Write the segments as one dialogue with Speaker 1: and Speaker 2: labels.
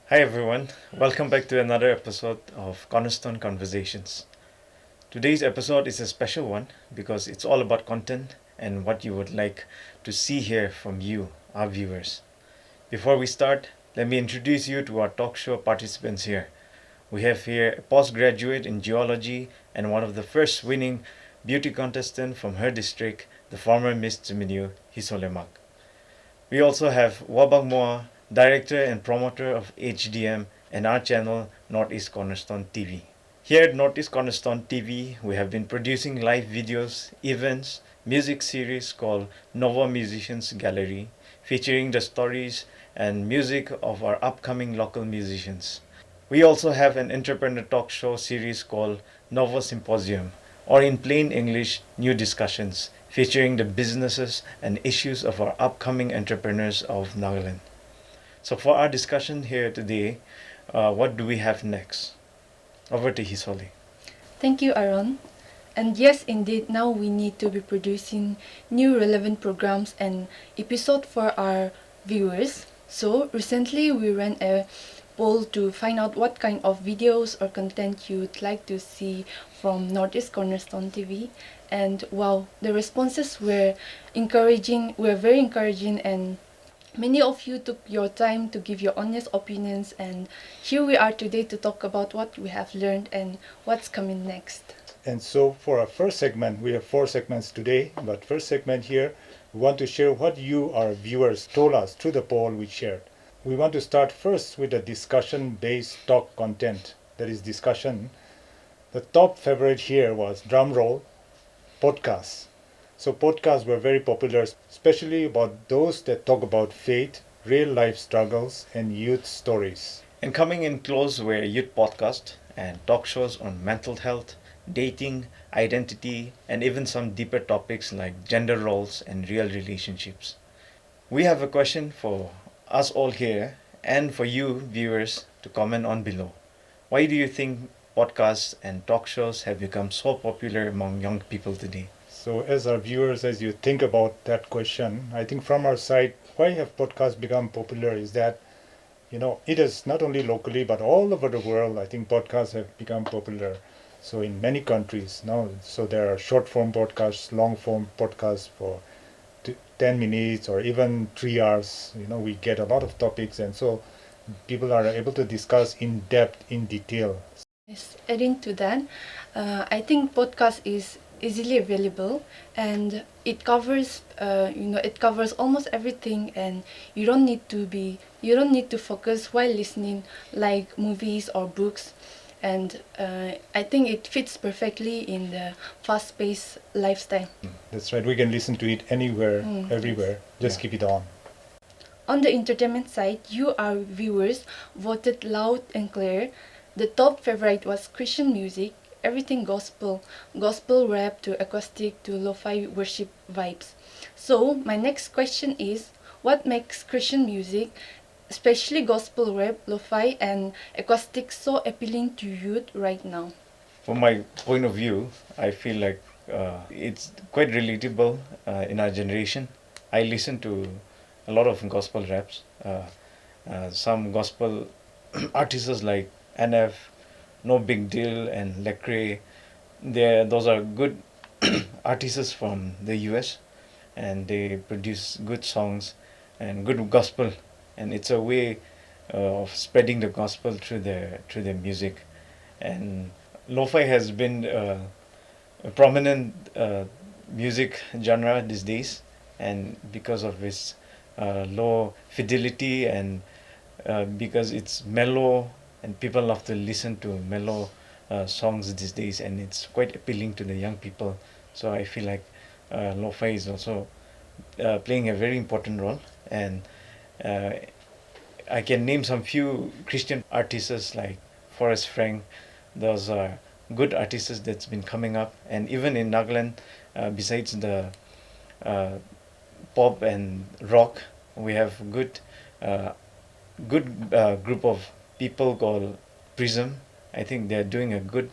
Speaker 1: Hi everyone, welcome back to another episode of Cornerstone Conversations. Today's episode is a special one because it's all about content and what you would like to see here from you, our viewers. Before we start, let me introduce you to our talk show participants here. We have here a postgraduate in geology and one of the first winning beauty contestant from her district, the former Miss Tuminiu, Hisolemak. We also have Wabang Moa, director and promoter of HDM and our channel Northeast Cornerstone TV. Here at Northeast Cornerstone TV, we have been producing live videos, events, music series called Nova Musicians Gallery, featuring the stories and music of our upcoming local musicians. We also have an entrepreneur talk show series called Nova Symposium, or in plain English, New Discussions, featuring the businesses and issues of our upcoming entrepreneurs of Nagaland. So for our discussion here today, what do we have next? Over to Hisoli.
Speaker 2: Thank you, Aaron. And yes, indeed, now we need to be producing new relevant programs and episodes for our viewers. So recently we ran a poll to find out what kind of videos or content you'd like to see from Northeast Cornerstone TV. And wow, the responses were very encouraging, and many of you took your time to give your honest opinions, and here we are today to talk about what we have learned and what's coming next.
Speaker 3: And so for our first segment, we have 4 segments today, but first segment here, we want to share what you, our viewers, told us through the poll we shared. We want to start first with the discussion-based talk content, that is discussion. The top favorite here was, drum roll, podcasts. So podcasts were very popular, especially about those that talk about faith, real-life struggles, and youth stories.
Speaker 1: And coming in close were youth podcasts and talk shows on mental health, dating, identity, and even some deeper topics like gender roles and real relationships. We have a question for us all here and for you viewers to comment on below. Why do you think podcasts and talk shows have become so popular among young people today?
Speaker 3: So as our viewers, as you think about that question, I think from our side, why have podcasts become popular is that, it is not only locally, but all over the world, I think podcasts have become popular. So in many countries now, so there are short form podcasts, long form podcasts for 10 minutes or even 3 hours. We get a lot of topics, and so people are able to discuss in depth, in detail.
Speaker 2: Yes, adding to that, I think podcast is easily available, and it covers almost everything, and you don't need to focus while listening like movies or books. And I think it fits perfectly in the fast-paced lifestyle.
Speaker 3: That's right. We can listen to it anywhere, everywhere. Just keep it on.
Speaker 2: On the entertainment side, you, our viewers, voted loud and clear. The top favorite was Christian music, everything gospel rap to acoustic to lo-fi worship vibes. So my next question is, what makes Christian music, especially gospel rap, lo-fi and acoustic, so appealing to youth right now?
Speaker 1: From my point of view, I feel like it's quite relatable in our generation. I listen to a lot of gospel raps. Some gospel artists like NF, No Big Deal, and Lecrae. Those are good artists from the US, and they produce good songs and good gospel, and it's a way of spreading the gospel through their music. And lo-fi has been a prominent music genre these days, and because of its low fidelity and because it's mellow, and people love to listen to mellow songs these days, and it's quite appealing to the young people. So I feel like lo-fi is also playing a very important role. And I can name some few Christian artists like Forrest Frank. Those are good artists that's been coming up. And even in Nagaland, besides the pop and rock, we have good group of people called Prism. I think they're doing a good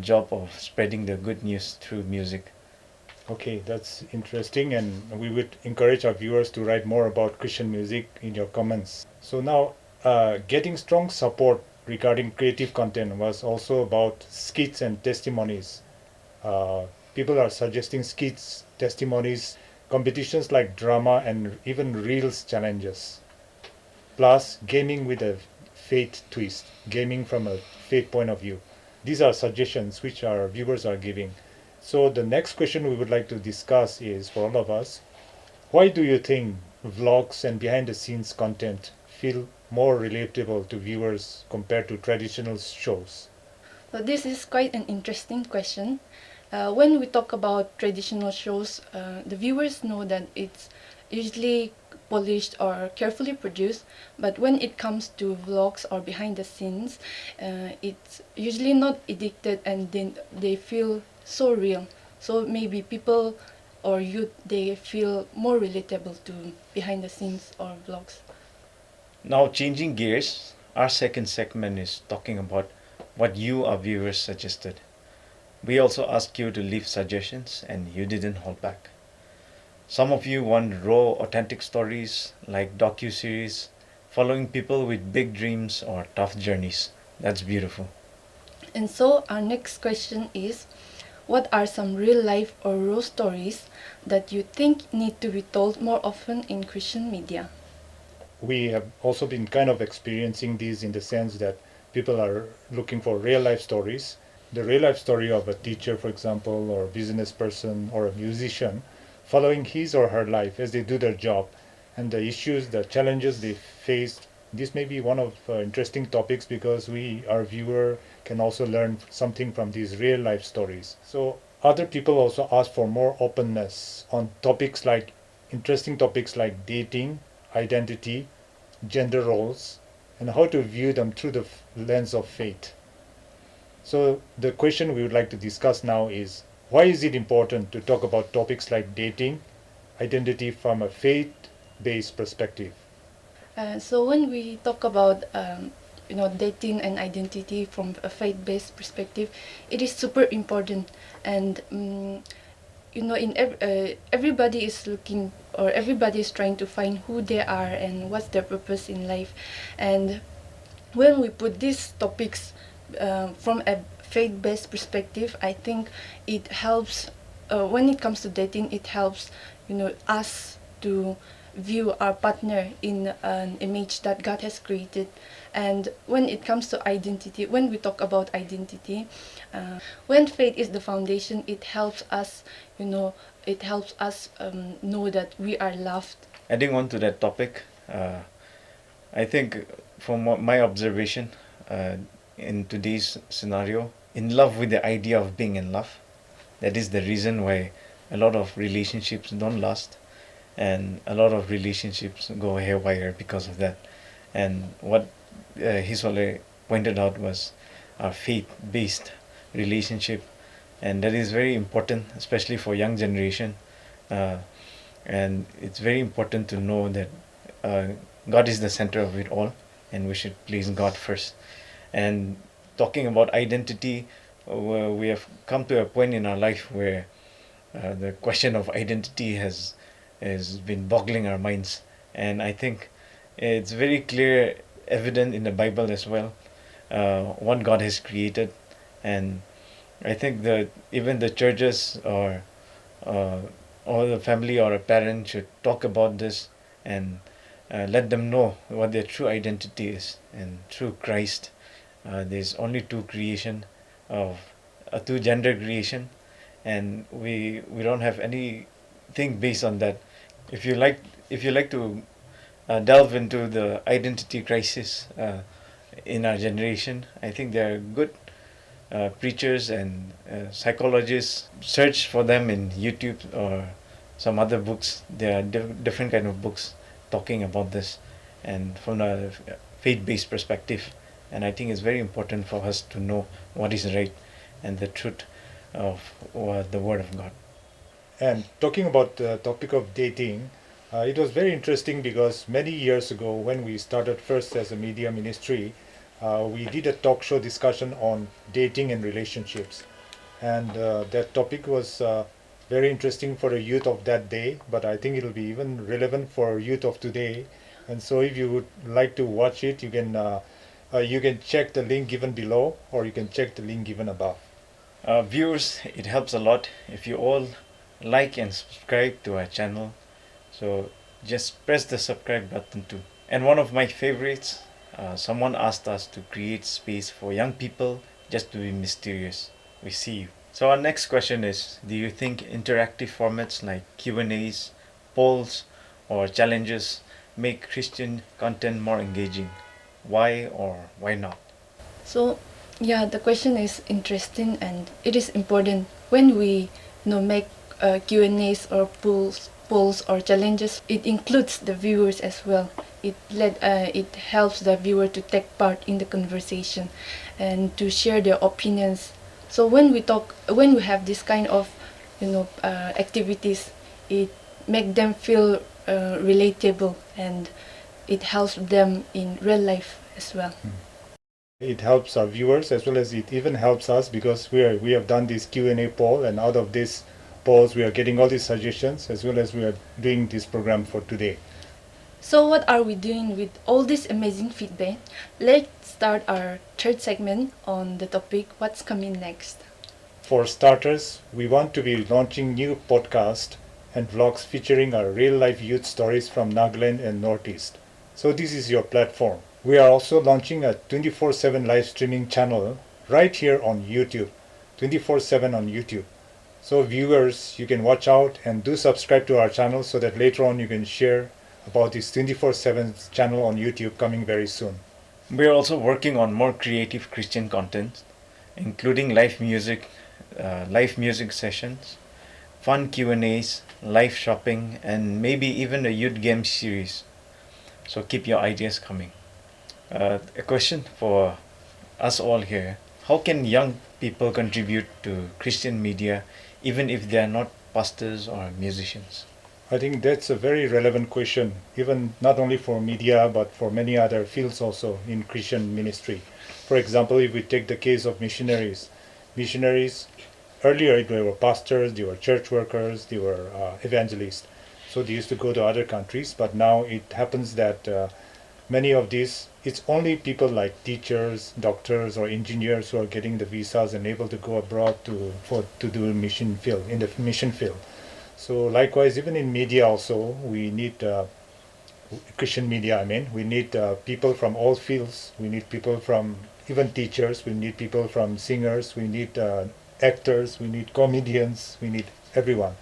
Speaker 1: job of spreading the good news through music.
Speaker 3: Okay, that's interesting, and we would encourage our viewers to write more about Christian music in your comments. So now, getting strong support regarding creative content was also about skits and testimonies. People are suggesting skits, testimonies, competitions like drama, and even reels challenges. Plus, gaming with a faith twist, gaming from a faith point of view. These are suggestions which our viewers are giving. So the next question we would like to discuss is, for all of us, why do you think vlogs and behind the scenes content feel more relatable to viewers compared to traditional shows?
Speaker 2: So this is quite an interesting question. When we talk about traditional shows, the viewers know that it's usually polished or carefully produced, but when it comes to vlogs or behind the scenes, it's usually not edited, and then they feel so real. So maybe people or youth, they feel more relatable to behind the scenes or vlogs.
Speaker 1: Now, changing gears, our second segment is talking about what you, our viewers, suggested. We also asked you to leave suggestions, and you didn't hold back. Some of you want raw, authentic stories like docu-series, following people with big dreams or tough journeys. That's beautiful.
Speaker 2: And so our next question is, what are some real life or raw stories that you think need to be told more often in Christian media?
Speaker 3: We have also been kind of experiencing these in the sense that people are looking for real life stories. The real life story of a teacher, for example, or a business person or a musician, following his or her life as they do their job, and the issues, the challenges they face. This may be one of interesting topics because our viewer can also learn something from these real life stories. So other people also ask for more openness on topics like interesting topics like dating, identity, gender roles, and how to view them through the lens of faith. So the question we would like to discuss now is, why is it important to talk about topics like dating, identity from a faith-based perspective?
Speaker 2: So when we talk about dating and identity from a faith-based perspective, it is super important. And everybody is looking, or everybody is trying to find who they are and what's their purpose in life. And when we put these topics from a faith-based perspective, I think it helps. When it comes to dating, it helps us to view our partner in an image that God has created. And when it comes to identity, when we talk about identity, when faith is the foundation, it helps us know that we are loved.
Speaker 1: Adding on to that topic, I think from my observation in today's scenario, in love with the idea of being in love, that is the reason why a lot of relationships don't last, and a lot of relationships go haywire because of that. And what Hisole pointed out was our faith-based relationship, and that is very important, especially for young generation. And it's very important to know that God is the center of it all, and we should place God first. And talking about identity, we have come to a point in our life where the question of identity has been boggling our minds, and I think it's very clear, evident in the Bible as well, what God has created. And I think that even the churches or the family or a parent should talk about this and let them know what their true identity is. And through Christ, there's only two creation of a two gender creation, and we don't have anything based on that. If you like to delve into the identity crisis in our generation, I think there are good preachers and psychologists. Search for them in YouTube or some other books. There are different kind of books talking about this, and from a faith-based perspective. And I think it's very important for us to know what is right and the truth of the Word of God.
Speaker 3: And talking about the topic of dating, it was very interesting because many years ago when we started first as a media ministry, we did a talk show discussion on dating and relationships. And that topic was very interesting for the youth of that day, but I think it will be even relevant for youth of today. And so if you would like to watch it, you can check the link given below, or you can check the link given above.
Speaker 1: Viewers, it helps a lot if you all like and subscribe to our channel. So just press the subscribe button too. And one of my favorites, someone asked us to create space for young people just to be mysterious. We see you. So our next question is, do you think interactive formats like Q&As, polls or challenges make Christian content more engaging? Why or why not?
Speaker 2: So yeah, the question is interesting, and it is important when we make Q&As or polls or challenges. It includes the viewers as well. It helps the viewer to take part in the conversation and to share their opinions. So when we have this kind of activities, it make them feel relatable, and it helps them in real life as well.
Speaker 3: It helps our viewers as well as it even helps us, because we have done this Q&A poll, and out of this polls we are getting all these suggestions, as well as we are doing this program for today.
Speaker 2: So what are we doing with all this amazing feedback? Let's start our third segment on the topic, what's coming next.
Speaker 3: For starters, we want to be launching new podcasts and vlogs featuring our real-life youth stories from Nagaland and Northeast. So this is your platform. We are also launching a 24/7 live streaming channel right here on YouTube, 24/7 on YouTube. So viewers, you can watch out and do subscribe to our channel so that later on you can share about this 24/7 channel on YouTube coming very soon.
Speaker 1: We are also working on more creative Christian content, including live music sessions, fun Q&As, live shopping, and maybe even a youth game series. So keep your ideas coming. A question for us all here. How can young people contribute to Christian media even if they are not pastors or musicians?
Speaker 3: I think that's a very relevant question, even not only for media, but for many other fields also in Christian ministry. For example, if we take the case of missionaries, earlier they were pastors, they were church workers, they were evangelists. So they used to go to other countries, but now it happens that many of these, it's only people like teachers, doctors, or engineers who are getting the visas and able to go abroad to do mission field. So likewise, even in media also, we need Christian media. We need people from all fields. We need people from even teachers. We need people from singers. We need actors. We need comedians. We need everyone.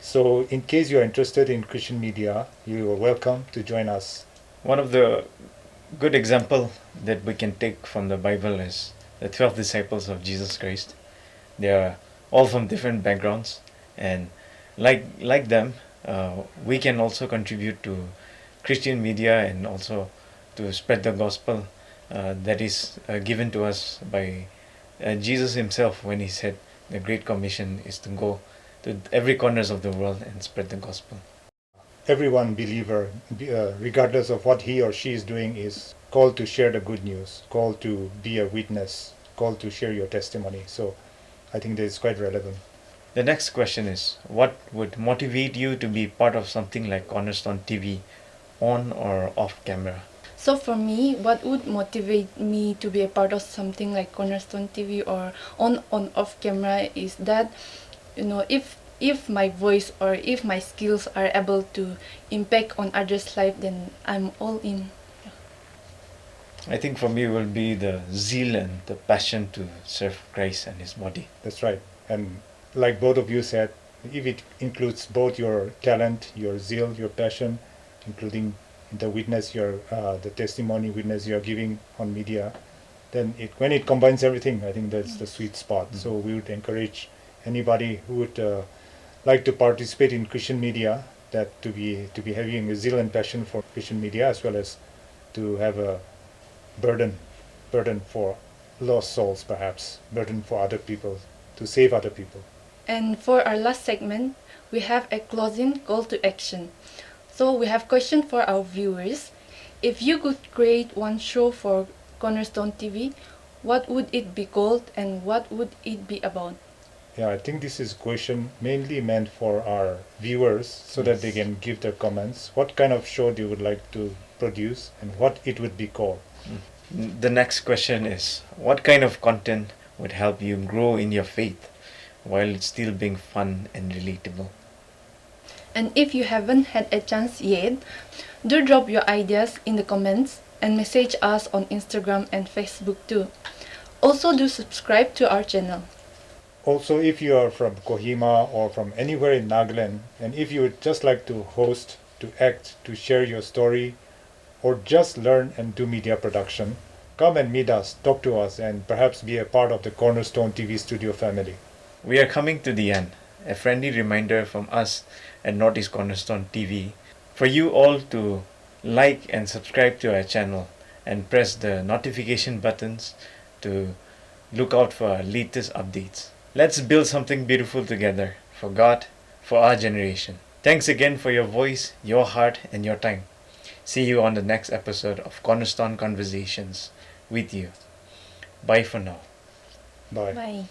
Speaker 3: So in case you are interested in Christian media, you are welcome to join us.
Speaker 1: One of the good example that we can take from the Bible is the 12 disciples of Jesus Christ. They are all from different backgrounds, and like them, we can also contribute to Christian media and also to spread the gospel that is given to us by Jesus himself, when he said the Great Commission is to go to every corners of the world and spread the gospel.
Speaker 3: Everyone believer, regardless of what he or she is doing, is called to share the good news, called to be a witness, called to share your testimony. So I think that is quite relevant.
Speaker 1: The next question is, what would motivate you to be part of something like Cornerstone TV, on or off camera?
Speaker 2: So for me, what would motivate me to be a part of something like Cornerstone TV or on off camera is that, if my voice or if my skills are able to impact on others' life, then I'm all in.
Speaker 1: I think for me it will be the zeal and the passion to serve Christ and his body.
Speaker 3: That's right. And like both of you said, if it includes both your talent, your zeal, your passion, including the witness, the testimony witness you're giving on media, then when it combines everything, I think that's the sweet spot. Mm-hmm. So we would encourage anybody who would like to participate in Christian media, that to be having a zeal and passion for Christian media, as well as to have a burden for lost souls, perhaps burden for other people, to save other people.
Speaker 2: And for our last segment, we have a closing call to action. So we have a question for our viewers. If you could create one show for Cornerstone TV, what would it be called and what would it be about?
Speaker 3: Yeah, I think this is a question mainly meant for our viewers, so that they can give their comments. What kind of show they would like to produce and what it would be called.
Speaker 1: The next question is, what kind of content would help you grow in your faith while still being fun and relatable?
Speaker 2: And if you haven't had a chance yet, do drop your ideas in the comments and message us on Instagram and Facebook too. Also do subscribe to our channel.
Speaker 3: Also, if you are from Kohima or from anywhere in Nagaland, and if you would just like to host, to act, to share your story, or just learn and do media production, come and meet us, talk to us, and perhaps be a part of the Cornerstone TV studio family.
Speaker 1: We are coming to the end. A friendly reminder from us at Northeast Cornerstone TV for you all to like and subscribe to our channel and press the notification buttons to look out for our latest updates. Let's build something beautiful together for God, for our generation. Thanks again for your voice, your heart, and your time. See you on the next episode of Cornerstone Conversations with you. Bye for now.
Speaker 3: Bye.
Speaker 2: Bye.